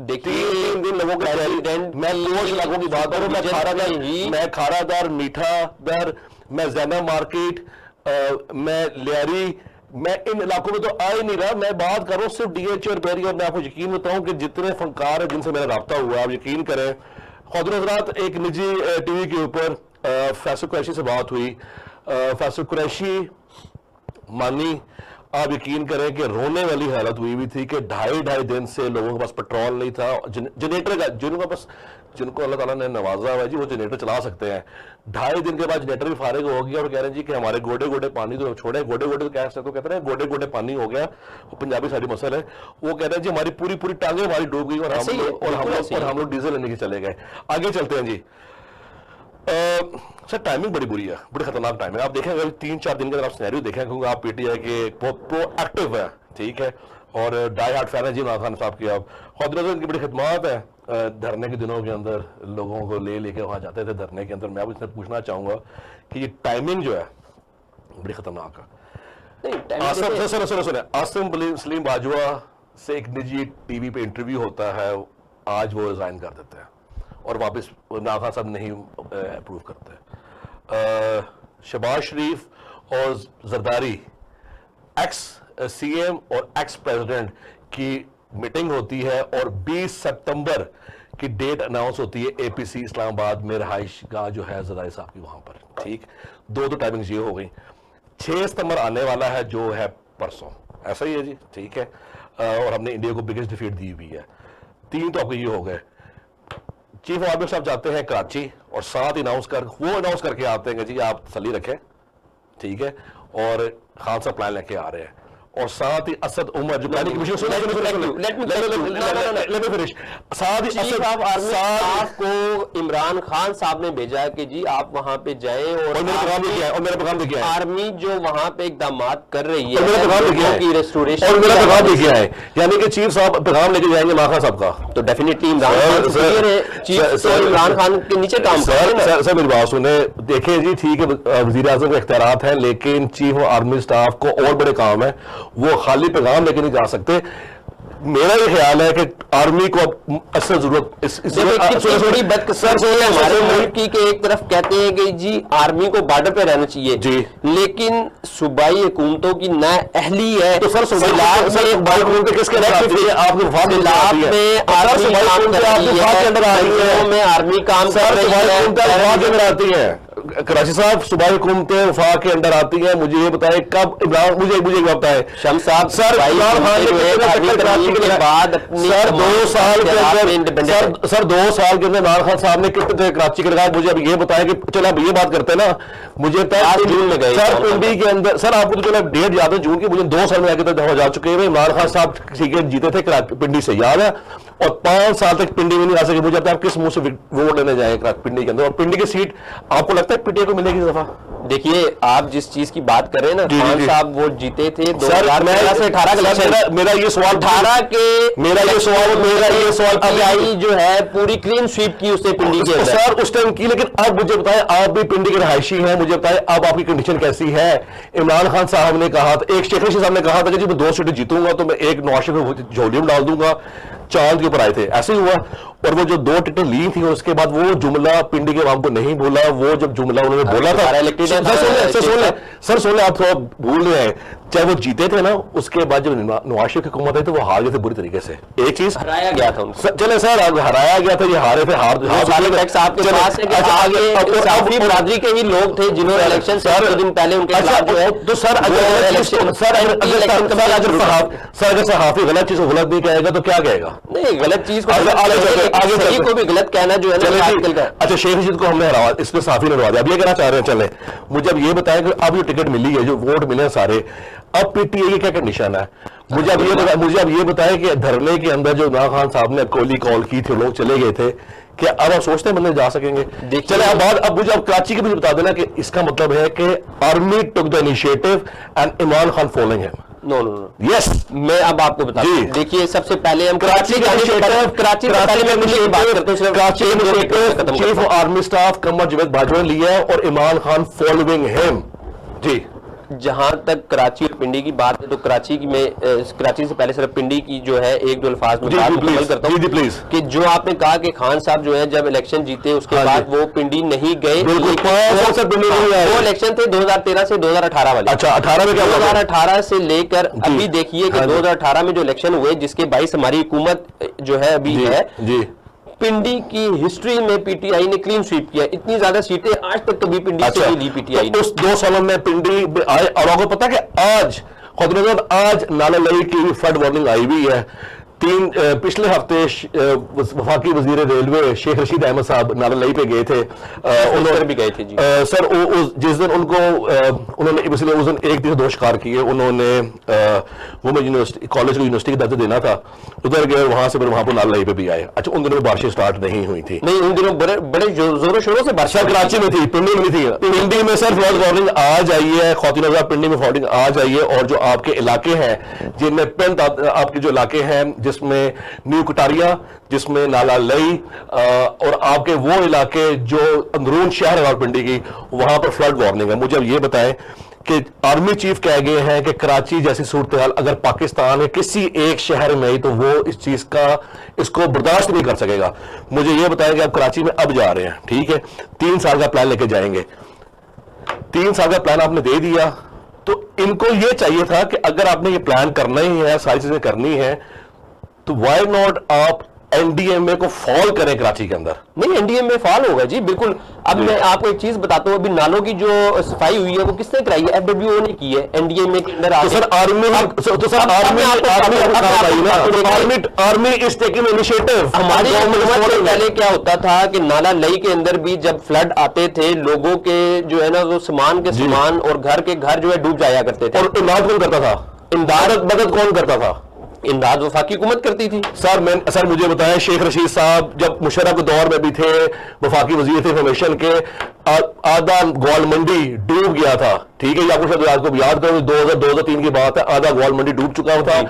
[SPEAKER 2] देखिए,
[SPEAKER 1] 3 दिन लोगों के
[SPEAKER 2] प्रेसिडेंट,
[SPEAKER 1] मैं 2 इलाकों की बात करूं, मैं खारादार, मीठादर, मैं जैना मार्केट, मैं लियारी, मैं इन इलाकों में तो आ ही नहीं रहा। मैं बात कर रहा हूं सिर्फ डीएच और बैरी, और मैं आपको यकीन बताऊं कि जितने फनकार है जिनसे मेरा राब्ता हुआ, आप यकीन करें, खुद हजरात, एक निजी टीवी के ऊपर फैसल कुरैशी से बात हुई। फैसल कुरैशी मानी, आप यकीन करें कि रोने वाली हालत हुई थी कि 2.5 दिन से लोगों के पास पेट्रोल नहीं था। जनरेटर का जिनको अल्लाह ताला ने नवाजा हुआ है जी, वो जनरेटर चला सकते हैं। 2.5 दिन के बाद जनरेटर भी फारिग हो गया और कह रहे हैं जी कि हमारे गोडे गोडे पानी तो छोड़े, गोडे गोडे तो कैसे तो कहते हैं गोडे गोडे पानी हो गया, वो पंजाबी सारी मसल है। वो कह रहे हैं जी हमारी पूरी टांगे हमारी डूब गई और हम लोग डीजल लेने के चले गए। आगे चलते हैं जी। सर टाइमिंग बड़ी बुरी है, बड़ी खतरनाक टाइम है। आप देखें अगर 3-4 दिन के अंदर आप सिनेरियो देखें, क्योंकि आप पीटीआई के प्रोएक्टिव है, ठीक है, और डाई हार्ट फैन है जी इमरान खान साहब की। आप खुद की बड़ी खिदमत है, धरने के दिनों के अंदर लोगों को लेके वहां जाते थे धरने के अंदर। मैं अब इसमें पूछना चाहूंगा कि ये टाइमिंग जो है बड़ी खतरनाक है। आसिम सलीम बाजवा से एक निजी टीवी पे इंटरव्यू होता है, आज वो रिजाइन कर देते हैं और वापस इमरान खान साहब नहीं अप्रूव करते। शहबाज शरीफ और जरदारी, एक्स सीएम और एक्स प्रेसिडेंट की मीटिंग होती है और 20 सितंबर की डेट अनाउंस होती है एपीसी इस्लामाबाद में रहाइश गाह जो है जरदारी साहब की वहां पर, ठीक। 2 टाइमिंग्स ये हो गई। 6 सितंबर आने वाला है जो है परसों, ऐसा ही है जी, ठीक है। और हमने इंडिया को बिगेस्ट डिफीट दी हुई है। 3 तो आपके ये हो गए। चीफ आर्मी साहब जाते हैं कराची और साथ अनाउंस करके आते हैं कि जी आप तसल्ली रखें, ठीक है, और खान साहब प्लान लेके आ रहे हैं। और साथ ही असद उमर जो प्लानिंग कमीशन साथ ही
[SPEAKER 2] चीफ ऑफ आर्मी स्टाफ को इमरान खान साहब ने भेजा कि जी आप वहां पे जाएं और
[SPEAKER 1] मेरा पैगाम देखिए
[SPEAKER 2] आर्मी जो वहां पे इकदामात कर रही है,
[SPEAKER 1] मेरा पैगाम
[SPEAKER 2] की रेस्टोरेशन,
[SPEAKER 1] और मेरा पैगाम देखिए है, यानी कि चीफ साहब पैगाम लेके जाएंगे इमरान खान साहब का,
[SPEAKER 2] तो डेफिनेटली इमरान खान के नीचे काम
[SPEAKER 1] सर मेरी बात सुने, देखिए जी ठीक है वजीर आजम के इख्तियारात हैं, लेकिन चीफ ऑफ आर्मी स्टाफ को और बड़े काम है, वो खाली पैगाम लेके नहीं जा सकते। मेरा ये ख्याल है कि आर्मी को अब असल जरूरत
[SPEAKER 2] बड़ी बदकिस्मती है हमारे मुल्क की कि एक तरफ कहते हैं कि जी आर्मी को बॉर्डर पे रहना चाहिए जी, लेकिन सूबाई हुकूमतों की नाअहली है। तो सर सूबाई हुकूमत किसके अंदर आती है? आपने वफाक में आर्मी काम कर रही है।
[SPEAKER 1] कराची साहब सूबाई हुकूमतें वफाक के अंडर आती हैं। मुझे ये बताएं कब इमरान, मुझे बताएं
[SPEAKER 2] शम्स साहब,
[SPEAKER 1] सर इमरान खान के बाद सर 2 साल के अंदर सर 2 साल के अंदर इमरान खान साहब ने कितने कराची के लगाए? मुझे अब ये बताएं कि चलो अब ये बात करते हैं ना, मुझे जून में गए सर पिंडी के अंदर, सर आपको तो चलो डेट याद है जून की, मुझे 2 साल में आगे तक जा चुके हैं। इमरान खान साहब सीट जीते थे पिंडी से, याद है, और 5 साल तक पिंडी में नहीं आ सके। मुझे आप किस मुंह से वोट लेने जाए पिंडी के अंदर, और पिंडी की सीट आपको लगता है पीटीआई को मिलेगी इस दफा?
[SPEAKER 2] देखिए आप जिस चीज की बात कर रहे हैं ना,
[SPEAKER 1] जी,
[SPEAKER 2] खान
[SPEAKER 1] जी।
[SPEAKER 2] साहब वो जीते थे
[SPEAKER 1] सर
[SPEAKER 2] 2013 से 18 का इलेक्शन।
[SPEAKER 1] मेरा ये सवाल
[SPEAKER 2] 18 के
[SPEAKER 1] मेरा ये सवाल
[SPEAKER 2] PTI जो है पूरी क्लीन स्वीप की उसने पिंडी के अंदर।
[SPEAKER 1] सर उस टाइम की, लेकिन अब मुझे बताएं, आप भी पिंडी के रहायशी हैं, मुझे बताएं अब आपकी कंडीशन कैसी है। इमरान खान साहब ने कहा था, एक शेख रशीद साहब ने कहा था कि जी मैं 2 सीटें जीतूंगा तो मैं एक नवाज शरीफ को झोली में डाल दूंगा, चांद के ऊपर आए थे, ऐसे ही हुआ। और वो जो 2 टिकटें ली थी उसके बाद वो जुमला पिंडी के आवाम को नहीं बोला, वो जब जुमला उन्होंने बोला था, सर सुन ले, आप थोड़ा भूल रहे हैं, चाहे वो जीते थे ना, उसके बाद जब नवाज शरीफ की हुकूमत आई तो वो हार गए थे बुरी तरीके से। एक चीज
[SPEAKER 2] हराया गया था उनको।
[SPEAKER 1] चले सर, अब हराया गया था, ये हारे थे,
[SPEAKER 2] टैक्स आपके पास है कि आगे साफी बरादरी के ही लोग थे जिन्होंने इलेक्शन से 2 दिन पहले उनके खिलाफ जो है
[SPEAKER 1] तो सर अगर सहाफी गलत चीज को गलत नहीं कहेगा तो क्या कहेगा?
[SPEAKER 2] नहीं, गलत चीज को
[SPEAKER 1] आगे
[SPEAKER 2] सही को भी गलत कहना जो है ना आजकल का।
[SPEAKER 1] अच्छा, शेख रशीद को हमने हराया, इसमें साफी ने हरवा दिया, अब ये कहना चाह रहे हैं, चले मुझे अब ये बताएं कि अब जो टिकट मिली है, जो वोट मिले हैं सारे, अब पीटीआई की क्या कंडीशन है? मुझे अब ये बताएं कि धरने के अंदर जो इमरान खान साहब ने कोली कॉल की थी, लोग चले गए थे, क्या अब आप सोचते हैं बंदे जा सकेंगे? चले अब मुझे अब कराची की भी बता देना कि इसका मतलब है कि army took the initiative and Imran Khan following him.
[SPEAKER 2] No no no,
[SPEAKER 1] yes,
[SPEAKER 2] मैं अब आपको बता दूं। देखिए सबसे पहले हम Karachi
[SPEAKER 1] chief of army staff Qamar Javed Bajwa ने लिया है और इमरान खान फॉलोइंग हिम। जी,
[SPEAKER 2] जहां तक कराची और पिंडी की बात है तो कराची की में कराची से पहले सिर्फ पिंडी की जो है 1-2 अल्फाज में बात मुकम्मल करता हूं
[SPEAKER 1] प्लीज,
[SPEAKER 2] कि जो आपने कहा कि खान साहब जो है जब इलेक्शन जीते उसके बाद वो पिंडी नहीं गए, वो इलेक्शन थे 2013 से 2018 वाले।
[SPEAKER 1] अच्छा, 18 में क्या हुआ?
[SPEAKER 2] 2018 से लेकर अभी देखिए कि 2018 में जो इलेक्शन हुए जिसके 22 हमारी हुकूमत जो है अभी है, पिंडी की हिस्ट्री में पीटीआई ने क्लीन स्वीप किया। इतनी ज्यादा सीटें आज तक कभी पिंडी से नहीं ली पीटीआई ने।
[SPEAKER 1] उस 2 सालों में पिंडी आए, और आपको पता है कि आज नाला लई की फ्लड वार्निंग आई हुई है। पिछले हफ्ते वफाकी वजीर रेलवे शेख रशीद अहमद साहब नाला लई पे गए थे,
[SPEAKER 2] उन्होंने भी गए थे जी
[SPEAKER 1] सर। जिस दिन उनको उन्होंने इसलिए उस दिन एक दिन 2 शिकार किए, उन्होंने वुमेन यूनिवर्सिटी कॉलेज को यूनिवर्सिटी का दर्जा देना था, उधर गए, वहां से फिर वहां पर नाला लई पे भी आए। अच्छा, उन दिनों में बारिशें स्टार्ट नहीं हुई थी?
[SPEAKER 2] नहीं, उन दिनों बड़े जोरों शोरों से बारिश
[SPEAKER 1] कराची में थी, पिंडी में थी। पिंडी में सर फ्लड वार्निंग आ जाइए, खौतीन पिंडी में फ्लडिंग आ जाइए, और जो आपके इलाके हैं जिनमें पेंट आपके जो इलाके हैं जिसमें न्यू कटारिया, जिसमें नाला लई, और आपके वो इलाके जो अंदरून शहर है पिंडी की, वहां पर फ्लड वार्निंग है। मुझे अब ये बताएं कि आर्मी चीफ कह गए हैं कि कराची जैसी सूरत हाल अगर पाकिस्तान है किसी एक शहर में ही तो वो इस चीज का इसको बर्दाश्त नहीं कर सकेगा। मुझे ये बताएं कि आप कराची में अब जा रहे हैं, ठीक है, 3 साल का प्लान लेके जाएंगे, 3 साल का प्लान आपने दे दिया, तो इनको ये चाहिए था कि अगर आपने ये प्लान करना ही है, सारी चीजें करनी है, तो व्हाई नॉट आप एनडीएमए को फॉल करें कराची के अंदर?
[SPEAKER 2] नहीं, एनडीएमए फॉल होगा जी, बिल्कुल। अब मैं आपको एक चीज बताता हूं, अभी नालों की जो सफाई हुई है वो किसने कराई है? एफडब्ल्यूओ ने की है एनडीएमए के अंदर।
[SPEAKER 1] तो sir army is taking initiative.
[SPEAKER 2] हमारी हुकूमत से पहले क्या होता था कि नाला लई के अंदर भी जब फ्लड आते थे, लोगों के जो है ना वो सामान के सामान और घर के घर जो है डूब जाया करते थे।
[SPEAKER 1] और इमदाद कौन करता था? मदद कौन करता था?
[SPEAKER 2] इमदाद वफाकी हुकूमत करती थी।
[SPEAKER 1] सर मुझे बताएं, शेख रशीद साहब जब मुशर्रफ के दौर में भी थे, वफाकी वजीर थे इंफॉर्मेशन के, आधा ग्वाल मंडी डूब गया था, ठीक है, आपको शायद आपको याद करो 2003 की बात है, आधा ग्वाल मंडी डूब चुका था,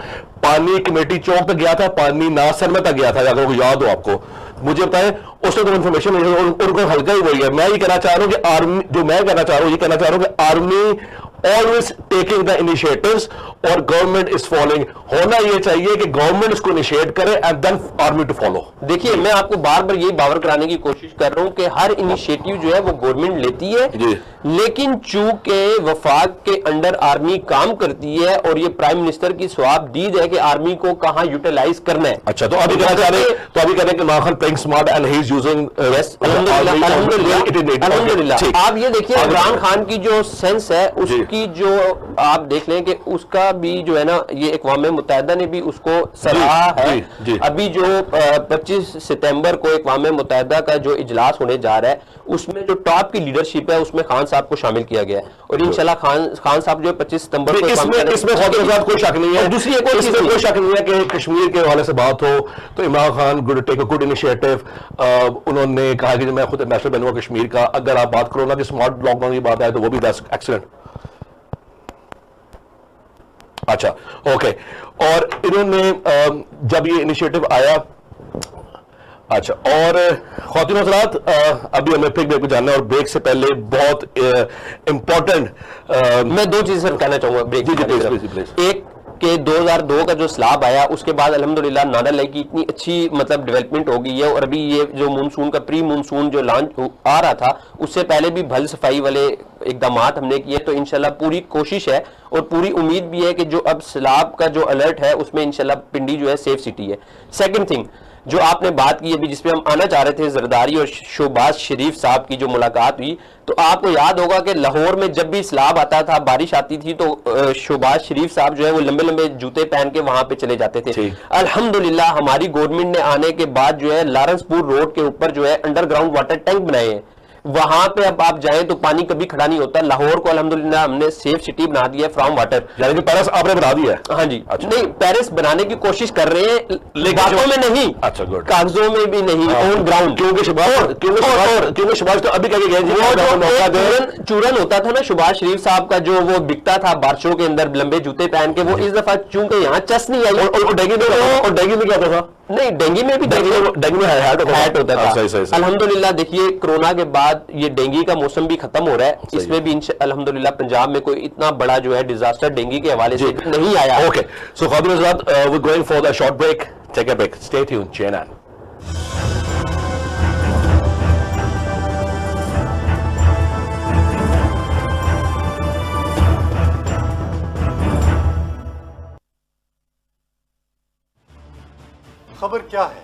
[SPEAKER 1] पानी कमेटी चौक तक गया था, पानी नासर तक गया था, अगर याद हो आपको। मुझे बताएं उसने तो इन्फॉर्मेशन उनको हल्का ही वही है। मैं ये कहना चाह रहा हूँ कि आर्मी, जो मैं कहना चाह रहा हूँ, ये कहना चाह रहा हूँ कि army always taking the initiatives और गवर्नमेंट इज फॉलोइंग। होना यह चाहिए कि गवर्नमेंट इसको इनिशिएट करे and then army to follow.
[SPEAKER 2] देखिए, मैं आपको बार बार यही बावर कराने की कोशिश कर रहा हूं कि हर इनिशिएटिव जो है वो गवर्नमेंट लेती है, लेकिन चूंकि वफाक के अंडर आर्मी काम करती है और ये प्राइम मिनिस्टर की स्वाबदीद है कि आर्मी को कहां यूटिलाइज करना है।
[SPEAKER 1] अच्छा, तो अभी कहना चाह रहे हैं कि Imran Khan playing smart and he is using.
[SPEAKER 2] अल्हम्दुलिल्लाह। आप ये देखिए इमरान खान की जो सेंस है की जो आप देख लें कि उसका भी जो है ना, ये अक़वाम मुत्तहिदा ने भी उसको सराहा है।
[SPEAKER 1] जी।
[SPEAKER 2] अभी जो 25 सितंबर को अक़वाम मुत्तहिदा का जो इजलास होने जा रहा है, उसमें जो टॉप की लीडरशिप है उसमें खान साहब को शामिल किया गया है, और इंशाल्लाह खान साहब जो 25 सितंबर को
[SPEAKER 1] इसमें कोई शक नहीं है।
[SPEAKER 2] दूसरी एक और चीज़
[SPEAKER 1] कोई शक नहीं है कि कश्मीर के हवाले से बात हो तो Imran Khan good take a good initiative. उन्होंने कहा कि मैं खुद एम्बेसडर बनूंगा कश्मीर का। अगर आप बात करो ना कि स्मार्ट लॉकडाउन की बात आए तो वो भी एक्सीलेंट। अच्छा, ओके। और इन्होंने जब ये इनिशिएटिव आया, अच्छा, और ख्वातीन और हज़रात, अभी हमें फिर ब्रेक को जानना है, और ब्रेक से पहले बहुत इंपॉर्टेंट
[SPEAKER 2] मैं दो चीजें कहना चाहूंगा ब्रेक।
[SPEAKER 1] Ji please.
[SPEAKER 2] एक कि 2002 का जो स्लाब आया उसके बाद अल्हम्दुलिल्लाह नाडा लेक की इतनी अच्छी मतलब डेवलपमेंट हो गई है, और अभी ये जो मानसून का प्री मानसून जो लॉन्च आ रहा था उससे पहले भी भल सफाई वाले इकदाम हमने किए। तो इंशाल्लाह पूरी कोशिश है और पूरी उम्मीद भी है कि जो अब स्लाब का जो अलर्ट है उसमें इंशाल्लाह पिंडी जो है सेफ सिटी है। सेकंड थिंग जो आपने बात की अभी, जिसपे हम आना चाह रहे थे, जरदारी और शहबाज शरीफ साहब की जो मुलाकात हुई, तो आपको याद होगा कि लाहौर में जब भी सैलाब आता था, बारिश आती थी, तो शहबाज शरीफ साहब जो है वो लंबे लंबे जूते पहन के वहां पे चले जाते थे। अल्हम्दुलिल्लाह हमारी गवर्नमेंट ने आने के बाद जो है लारंसपुर रोड के ऊपर जो है अंडरग्राउंड वाटर टैंक बनाए हैं। वहां पे अब आप जाएं तो पानी कभी खड़ा नहीं होता। लाहौर को अल्हम्दुलिल्लाह हमने सेफ सिटी बना दिया है फ्रॉम वाटर,
[SPEAKER 1] यानी कि पेरिस आपने बना दिया है।
[SPEAKER 2] हाँ जी।
[SPEAKER 1] अच्छा।
[SPEAKER 2] नहीं, पेरिस बनाने की कोशिश कर रहे हैं, बातों में नहीं,
[SPEAKER 1] अच्छा, गुड,
[SPEAKER 2] कागजों में भी नहीं, ऑन ग्राउंड।
[SPEAKER 1] क्योंकि शहबाज तो अभी कह के गए जी,
[SPEAKER 2] चूरन होता था ना शहबाज शरीफ साहब का, जो वो बिकता था बारिशों के अंदर लंबे जूते पहन के, वो इस दफा चूंकि यहाँ चस नहीं आई।
[SPEAKER 1] और डेंगू में क्या होता था?
[SPEAKER 2] नहीं, डेंगू में भी
[SPEAKER 1] डेंगू में हैट
[SPEAKER 2] होता था। अल्हम्दुलिल्लाह देखिए कोरोना के बाद ये डेंगू का मौसम भी खत्म हो रहा है, इसमें भी अल्हम्दुलिल्लाह पंजाब में कोई इतना बड़ा जो है डिजास्टर डेंगू के हवाले से नहीं आया।
[SPEAKER 1] ओके, सो ख्वातीन और हज़रात, we are going for the short break, take a break, stay tuned, CNN।
[SPEAKER 3] खबर क्या है?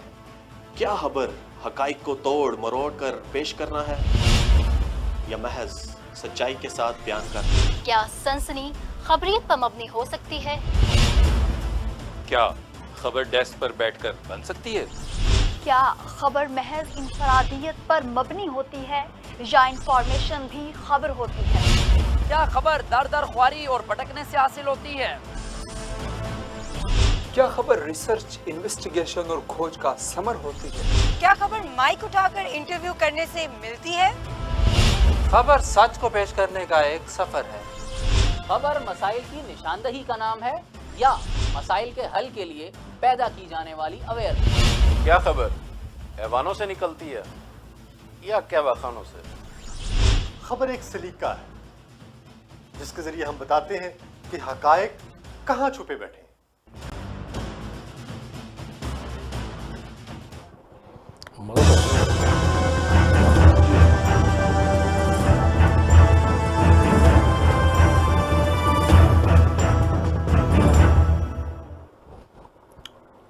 [SPEAKER 4] क्या खबर हकाइक को तोड़ मरोड़ कर पेश करना है, या महज सच्चाई के साथ बयान करना?
[SPEAKER 5] क्या सनसनी खबरियत पर मबनी हो सकती है?
[SPEAKER 6] क्या खबर डेस्क पर बैठकर बन सकती है?
[SPEAKER 5] क्या खबर महज इंफरादियत पर मबनी होती है या इंफॉर्मेशन भी खबर होती है?
[SPEAKER 7] क्या खबर दर दर ख्वारी और भटकने से हासिल होती है?
[SPEAKER 8] क्या खबर रिसर्च, इन्वेस्टिगेशन और खोज का समर होती है?
[SPEAKER 9] क्या खबर माइक उठाकर इंटरव्यू करने से मिलती है?
[SPEAKER 10] खबर सच को पेश करने का एक सफर है।
[SPEAKER 7] खबर मसाइल की निशानदही का नाम है या मसाइल के हल के लिए पैदा की जाने वाली अवेयरनेस?
[SPEAKER 11] क्या खबर हैवानों से निकलती है या कहवाखानों से?
[SPEAKER 3] खबर एक सलीका है जिसके जरिए हम बताते हैं कि हकायक कहां छुपे बैठे हैं।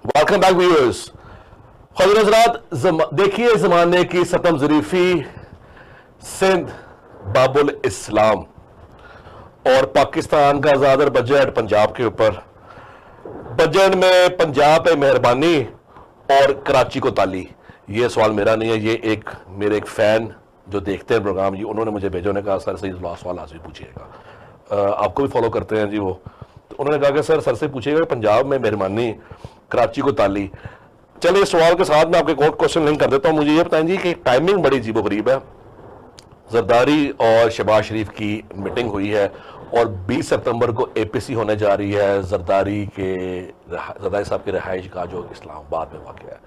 [SPEAKER 1] Welcome back viewers. ख्वातीन और हज़रात, देखिए जमाने की सतम ज़रीफी, सिंध बाबुल इस्लाम और पाकिस्तान का ज़्यादा बजट पंजाब के ऊपर। बजट में पंजाब पे मेहरबानी और कराची को ताली। ये सवाल मेरा नहीं है, ये मेरे एक फ़ैन जो देखते हैं प्रोग्राम जी, उन्होंने मुझे भेजा, उन्होंने कहा सर से सवाल आज भी पूछिएगा। आपको भी फॉलो करते हैं जी वो, तो उन्होंने कहा कि सर से पूछिएगा पंजाब में मेहरबानी, कराची को ताली। चलिए सवाल के साथ मैं आपके क्वेश्चन लिंक कर देता हूँ। मुझे ये बताएं जी कि टाइमिंग बड़ी अजीबोगरीब है। जरदारी और शहबाज शरीफ की मीटिंग हुई है और 20 सितंबर को APC होने जा रही है। जरदारी साहब की रिहाइश का जो इस्लामाबाद में वाक़ है,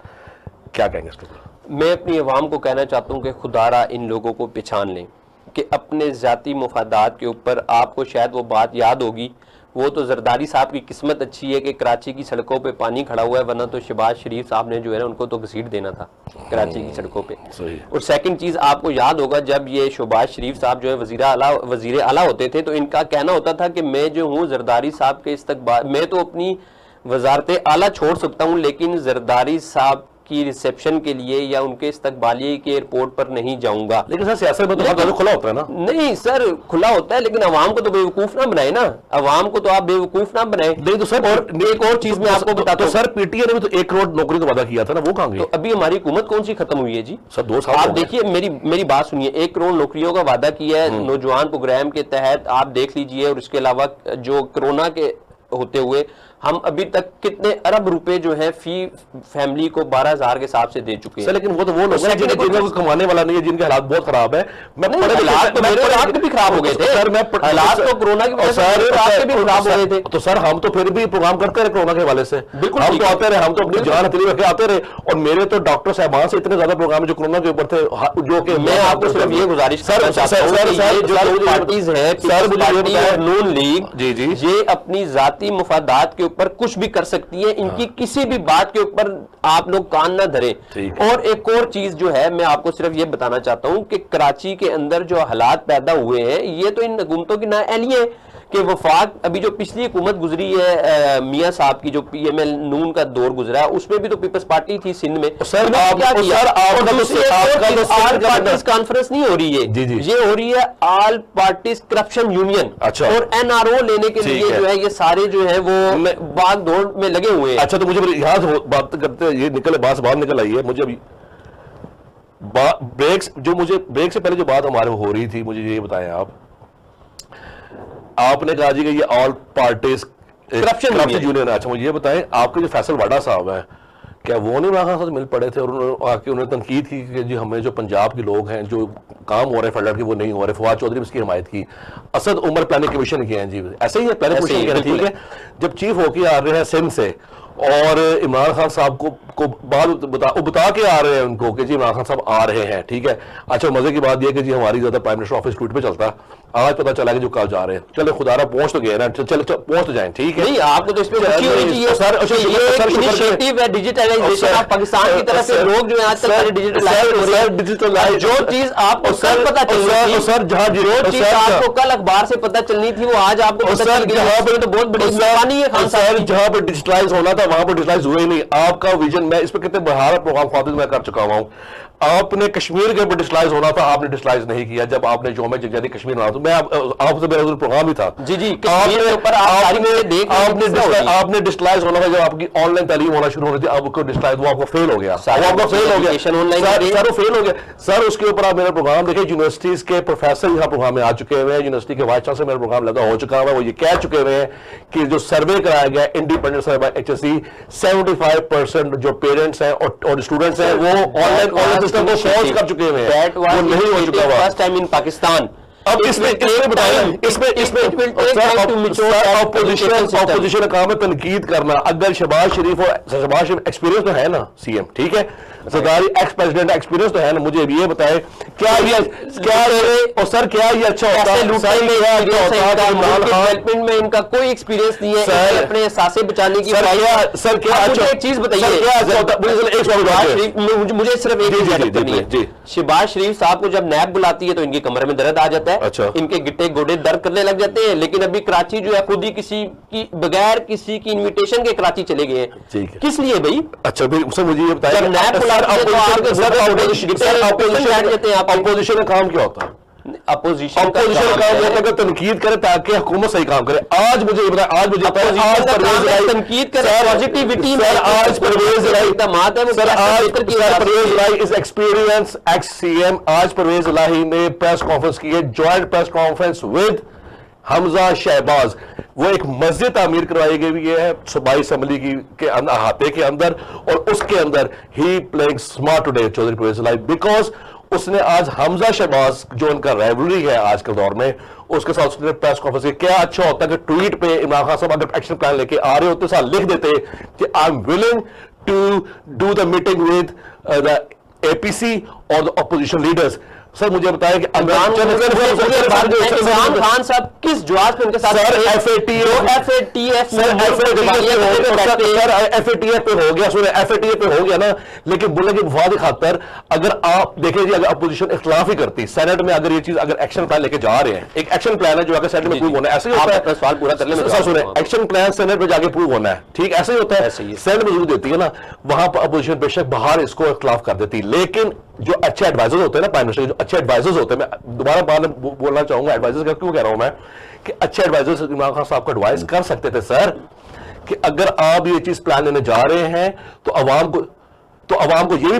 [SPEAKER 1] क्या कहेंगे इसके ऊपर?
[SPEAKER 2] मैं अपनी अवाम को कहना चाहता हूँ कि खुदारा इन लोगों को पहचान लें कि अपने ज़ाती मुफादात के ऊपर, आपको शायद वो बात याद होगी, वो तो जरदारी साहब की किस्मत अच्छी है कि कराची की सड़कों पे पानी खड़ा हुआ है, वरना तो शहबाज शरीफ साहब ने जो है ना उनको तो घसीट देना था कराची की सड़कों पे। और सेकंड चीज़ आपको याद होगा, जब ये शहबाज शरीफ साहब जो है वज़ीर आला होते थे, तो इनका कहना होता था कि मैं जो हूँ जरदारी साहब के इस्तकबाल, मैं तो अपनी वजारत आला छोड़ सकता हूँ लेकिन जरदारी साहब की रिसेप्शन के लिए या उनके इस्तकबालिये के एयरपोर्ट पर नहीं जाऊंगा।
[SPEAKER 1] लेकिन सर सियासत में तो हर खुला होता है ना।
[SPEAKER 2] नहीं सर, खुला होता है, लेकिन अवाम को तो बेवकूफ ना बनाए ना, अवाम को तो आप बेवकूफ ना बनाए।
[SPEAKER 1] नहीं तो सर,
[SPEAKER 2] और एक और चीज मैं आपको बताता हूं,
[SPEAKER 1] सर पीटीए ने भी तो 1 करोड़ नौकरी का वादा किया था ना, वो कहां गई?
[SPEAKER 2] तो अभी हमारी हुकूमत कौन सी खत्म हुई है जी?
[SPEAKER 1] सर 2 साल
[SPEAKER 2] आप
[SPEAKER 1] हो गए।
[SPEAKER 2] देखिए, मेरी बात सुनिए, 1 करोड़ नौकरियों का वादा किया है नौजवान प्रोग्राम के तहत, आप देख लीजिए। और इसके अलावा जो कोरोना के होते हुए हम अभी तक कितने अरब रुपए जो है फी फैमिली को 12,000 के हिसाब से दे चुके हैं।
[SPEAKER 1] सर लेकिन वो तो वो लोग हैं जिनका कुछ कमाने वाला नहीं है, जिनके हालात बहुत खराब है।
[SPEAKER 2] हालात तो मेरे हालात भी खराब हो गए थे सर, मैं हालात तो कोरोना की वजह से आपके भी खराब हो गए थे।
[SPEAKER 1] तो सर हम तो फिर भी प्रोग्राम करते रहे कोरोना के हवाले से,
[SPEAKER 2] बिल्कुल
[SPEAKER 1] हम तो आते रहे, हम तो अपनी जान हथेली रख के आते रहे। और मेरे तो डॉक्टर साहबान से इतने ज्यादा प्रोग्राम जो कोरोना के ऊपर थे, जो कि
[SPEAKER 2] मैं आपको सिर्फ ये गुजारिश करना चाहता हूं कि ये जो पार्टीज है, पीपल्स पार्टी और नून लीग,
[SPEAKER 1] जी जी,
[SPEAKER 2] ये अपनी जाती मुफादात के ऊपर कुछ भी कर सकती है, इनकी किसी भी बात के ऊपर आप लोग कान ना धरें। और एक और चीज जो है, मैं आपको सिर्फ ये बताना चाहता हूं कि कराची के अंदर जो हालात पैदा हुए हैं, ये तो इन हुकूमतों की नाअहली है कि वफाक अभी जो पिछली हुकूमत गुजरी है मियां साहब की, जो पीएमएल नून का दौर गुजरा है, उसमें भी तो पीपल्स पार्टी थी सिंध में।
[SPEAKER 1] सर
[SPEAKER 2] क्या पार्टीज कॉन्फ्रेंस नहीं हो रही है,
[SPEAKER 1] जी जी,
[SPEAKER 2] ये हो रही है ऑल पार्टीज करप्शन यूनियन।
[SPEAKER 1] अच्छा।
[SPEAKER 2] और एनआरओ लेने के लिए जो है ये सारे जो है वो भाग दौड़ में लगे हुए हैं।
[SPEAKER 1] अच्छा, तो मुझे यहाँ बात करते ये निकले बात से बाहर निकल आई है। मुझे अभी ब्रेक से पहले जो बात हमारे हो रही थी, मुझे ये बताएं आपने कहा जी कि ये ऑल पार्टीज करप्शन यूनियन है। अच्छा मुझे ये बताएं, आपके जो फैसल वाडा साहब है, क्या वो नहीं वहाँ से मिल पड़े थे और उन्होंने तनकीद की कि जी हमें जो पंजाब के लोग हैं जो काम हो रहे हैं फेडरल के वो नहीं हो रहे, फवाद चौधरी इसकी हिमायत की, असद उमर प्लानिंग कमीशन के हैं जी, ऐसे ही है प्लानिंग कमीशन के, ठीक है। जब चीफ होके आ रहे हैं सिंध से और इमरान खान साहब को बात बता के आ रहे हैं उनको कि जी इमरान खान साहब आ रहे हैं, ठीक है। अच्छा मजे की बात यह कि जी हमारी ज्यादा प्राइम मिनिस्टर ऑफिस ट्वीट पे चलता, आज पता चला कि जो कल जा रहे हैं, चले खुदारा पहुंच तो गए ना, चले पहुंच तो जाएं, ठीक है।
[SPEAKER 2] नहीं आपको तो इस पे खुशी होनी चाहिए सर, ये इनिशिएटिव है डिजिटलाइजेशन ऑफ पाकिस्तान की तरफ से, लोग जो है आजकल डिजिटलाइज, जो चीज आपको कल पता चलनी थी सर, जहां जो चीज आपको कल अखबार से पता चलनी थी वो आज आपको पता चल गई, जहां पर तो बहुत बड़ी मेहरबानी है खान साहब।
[SPEAKER 1] जहां पर डिजिटलाइज होना था वहां पर डिजिटलाइज हुआ ही नहीं। आपका विजन, मैं इस पर कितने बहार प्रोग्राम खातिर मैं कर चुका हूं। आपने कश्मीर के ऊपर डिजिटलाइज होना था, आपने डिजिटलाइज नहीं किया। जब आपने जो मैं जगह कश्मीर बना, तो मैं आपसे मेरा प्रोग्राम ही था
[SPEAKER 2] जी जी, कश्मीर के ऊपर आपने
[SPEAKER 1] डिजिटलाइज होना था जब आपकी ऑनलाइन तालीम होना शुरू हो रही थी, आपको डिजिटलाइज वो आपको फेल हो गया, आपको फेल हो गया सर, वो फेल हो गया सर। उसके ऊपर आप मेरा प्रोग्राम देखिए, यूनिवर्सिटीज के प्रोफेसर यहाँ प्रोग्राम में आ चुके हुए हैं, यूनिवर्सिटी के वाइस चांसलर मेरा प्रोग्राम लगा हो चुका है, वो ये कह चुके हुए हैं कि जो सर्वे कराया गया इंडिपेंडेंट सर्वे बाय HSE, 75% जो पेरेंट्स हैं और स्टूडेंट्स हैं वो ऑनलाइन सिस्टम को पहुंच कर चुके हुए हैं, वो नहीं हो चुका फर्स्ट टाइम इन पाकिस्तान। अब इसमें ऑपोजिशन का काम है तनकीद करना। अगर शहबाज शरीफ एक्सपीरियंस तो है ना सीएम, ठीक है, सरदारी एक्स प्रेसिडेंट एक्सपीरियंस तो है ना, मुझे ये बताए क्या ये अच्छा होता है
[SPEAKER 2] डेवलपमेंट में इनका कोई एक्सपीरियंस नहीं है, अपने एहसासे बचाने की।
[SPEAKER 1] सर क्या अच्छा,
[SPEAKER 2] एक चीज बताइए, मुझे सिर्फ एक चीज करनी है, शहबाज शरीफ साहब को जब नैब बुलाती है तो इनके कमरे में दर्द आ जाता है,
[SPEAKER 1] अच्छा।
[SPEAKER 2] इनके गिट्टे गोडे दर्द करने लग जाते हैं। लेकिन अभी कराची जो है खुद ही किसी की बगैर किसी की इन्विटेशन के कराची चले गए हैं, किस लिए भाई?
[SPEAKER 1] अच्छा सर मुझे ये बताइए, अपोजिशन का काम क्या होता है? अपोजिशन का काम होता है तनकीद करे ताकि हुकूमत सही काम करे। आज मुझे ये बताया, आज मुझे
[SPEAKER 2] तनकीद करे पॉजिटिविटी में,
[SPEAKER 1] आज Parvez Elahi is experience ex CM, आज परवेज इलाही ने प्रेस कॉन्फ्रेंस की है, joint press conference with Hamza Shahbaz. वो एक मस्जिद तामीर करवाई गई है सूबाई असम्बली के अहाते के अंदर, और उसके अंदर ही playing smart today Chaudhry Pervez Elahi, because उसने आज हमजा शहबाज जो उनका राइवलरी है आज के दौर में, उसके साथ उसने प्रेस कॉन्फ्रेंस की। क्या अच्छा होता कि ट्वीट पे इमरान खान साहब अगर एक्शन प्लान लेके आ रहे होते साथ लिख देते कि I am willing to do the meeting with the APC और द ऑपोजिशन लीडर्स। सर मुझे बताया कि
[SPEAKER 2] इमरान खान साहब किस जवाब पे उनके साथ
[SPEAKER 1] FATF पे हो गया, FATF पे हो गया ना, लेकिन बोलने की वफाद खातर अगर आप देखें जी, अगर अपोजिशन इख्तलाफ ही करती, सेनेट में अगर ये चीज अगर एक्शन प्लान लेके जा रहे हैं, एक एक्शन प्लान है जो अगर सेनेट में प्रूव होना है, ऐसे ही होता है।
[SPEAKER 2] सवाल पूरा कर ले,
[SPEAKER 1] सर सुने, एक्शन प्लान सेनेट में जाके प्रूव होना है, ठीक ऐसे ही होता है। सेनेट में जरूर देती है ना, वहां पर अपोजिशन बेशक बाहर इसको इख्तलाफ कर देती, लेकिन जो अच्छे एडवाइजर्स होते हैं ना प्राइम मिनिस्टर, जो अच्छे एडवाइजर्स होते हैं, मैं दोबारा बार बोलना चाहूंगा एडवाइजर्स का, क्यों कह रहा हूं मैं कि अच्छे एडवाइजर्स इमरान खान साहब को एडवाइस कर सकते थे सर कि अगर आप ये चीज प्लान लेने जा रहे हैं तो अवाम को ये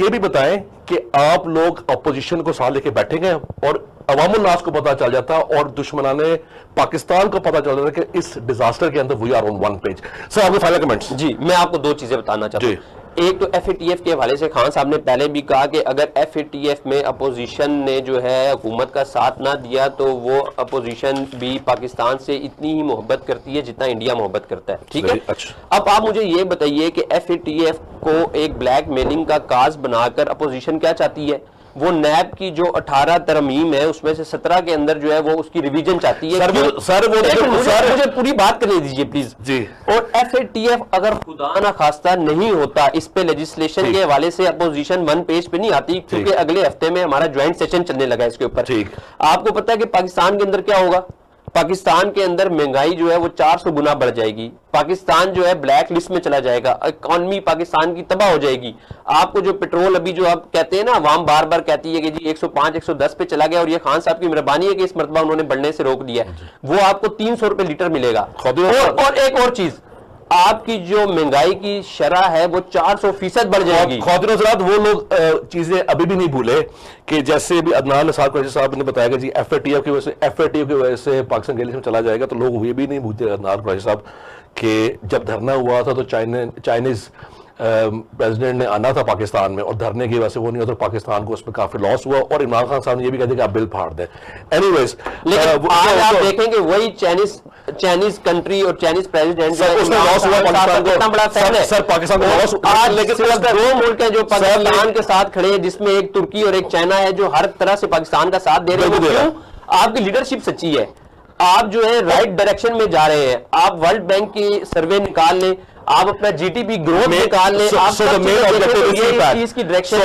[SPEAKER 1] भी बताएं कि आप लोग अपोजिशन को साथ लेके बैठेंगे और अवामुल नास को पता चल जाता और दुश्मनाने पाकिस्तान को पता चल जाता कि इस डिजास्टर के अंदर we are on one page. Sir आपके फाइनल कमेंट्स।
[SPEAKER 2] जी, मैं आपको दो चीजें बताना चाहता हूं। एक तो FATF के हवाले से खान साहब ने पहले भी कहा कि अगर FATF में अपोजिशन ने जो है हुकूमत का साथ ना दिया तो वो अपोजिशन भी पाकिस्तान से इतनी ही मोहब्बत करती है जितना इंडिया मोहब्बत करता है, ठीक है।
[SPEAKER 1] अच्छा।
[SPEAKER 2] अब आप मुझे ये बताइए कि FATF को एक ब्लैक मेलिंग का काज बनाकर अपोजिशन क्या चाहती है? वो नैब की जो 18 तरमीम है उसमें से 17 के अंदर जो है वो उसकी रिवीजन चाहती है। मुझे पूरी बात करने दीजिए प्लीज
[SPEAKER 1] जी।
[SPEAKER 2] और FATF अगर खुदा ना खास्ता नहीं होता, इस पे लेजिस्लेशन के हवाले से अपोजिशन वन पेज पे नहीं आती, क्योंकि अगले हफ्ते में हमारा ज्वाइंट सेशन चलने लगा इसके ऊपर। आपको पता है कि पाकिस्तान के अंदर क्या होगा? पाकिस्तान के अंदर महंगाई जो है वो 400 गुना बढ़ जाएगी, पाकिस्तान जो है ब्लैक लिस्ट में चला जाएगा, इकॉनमी पाकिस्तान की तबाह हो जाएगी। आपको जो पेट्रोल अभी जो आप कहते हैं ना, आवाम बार बार कहती है कि जी 105 110 पे चला गया और ये खान साहब की मेहरबानी है कि इस मरतबा उन्होंने बढ़ने से रोक दिया, वो आपको 300 रुपए लीटर मिलेगा। और एक और चीज, आपकी जो महंगाई की शरह है वो 400% बढ़ जाएगी।
[SPEAKER 1] ख्वातीन हज़रात, वो लोग चीजें अभी भी नहीं भूले कि जैसे भी अदनान निसार कुरैशी साहब ने बताया कि जी FATF की वजह से पाकिस्तान गैलिश में चला जाएगा, तो लोग ये भी नहीं भूलते अदनान कुरैशी साहब कि जब धरना हुआ था तो चाइनीज प्रेसिडेंट ने आना था पाकिस्तान में और धरने की वजह से वो नहीं होता, पाकिस्तान को उसमें काफी लॉस हुआ और इमरान खान साहब ने ये भी कह दिया कि आप बिल फाड़ दें। एनीवेज,
[SPEAKER 2] लेकिन आज आप देखेंगे वही चाइनीज कंट्री और चाइनीज प्रेसिडेंट
[SPEAKER 1] उसमें लॉस हुआ पाकिस्तान को,
[SPEAKER 2] कितना बड़ा फैन है
[SPEAKER 1] सर पाकिस्तान को लॉस।
[SPEAKER 2] आज लेकिन सिर्फ 2 मुल्क हैं जो पाकिस्तान के साथ खड़े हैं, जिसमें एक तुर्की और एक चाइना है जो हर तरह से पाकिस्तान का साथ दे रहे हैं। क्यों? आपकी लीडरशिप सच्ची है, आप जो है राइट डायरेक्शन में जा रहे हैं। आप वर्ल्ड बैंक की सर्वे निकाल लें, आप अपना GDP ग्रोथ निकाल लें, आप
[SPEAKER 1] so the main objective is CPAC.
[SPEAKER 2] चीज की direction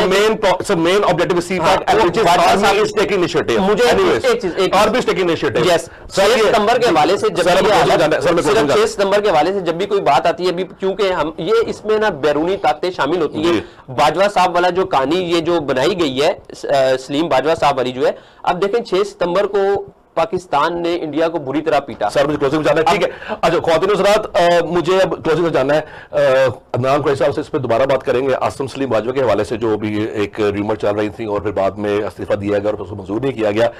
[SPEAKER 1] so main objective is CPAC and which is army is taking initiative.
[SPEAKER 2] मुझे
[SPEAKER 1] army is taking initiative.
[SPEAKER 2] Yes. 6 सितंबर के हवाले से जब सिर्फ 6 सितंबर के हवाले से जब भी कोई बात आती है, अभी क्योंकि हम ये इसमें ना बैरूनी ताकतें शामिल होती है। बाजवा साहब वाला जो कहानी ये जो बनाई गई है, सलीम बाजवा साहब वाली जो है, अब देखें 6 सितंबर को पाकिस्तान ने इंडिया को बुरी तरह पीटा।
[SPEAKER 1] सर मुझे क्लोजिंग में जाना है, ठीक है। अच्छा ख्वातीन हज़रात, मुझे अब क्लोजिंग में जाना है। अदनान कुरैशी साहब से इस पर दोबारा बात करेंगे। आसिम सलीम बाजवा के हवाले से जो भी एक रूमर चल रही थी और फिर बाद में इस्तीफा दिया गया और उसको मंजूर नहीं किया गया।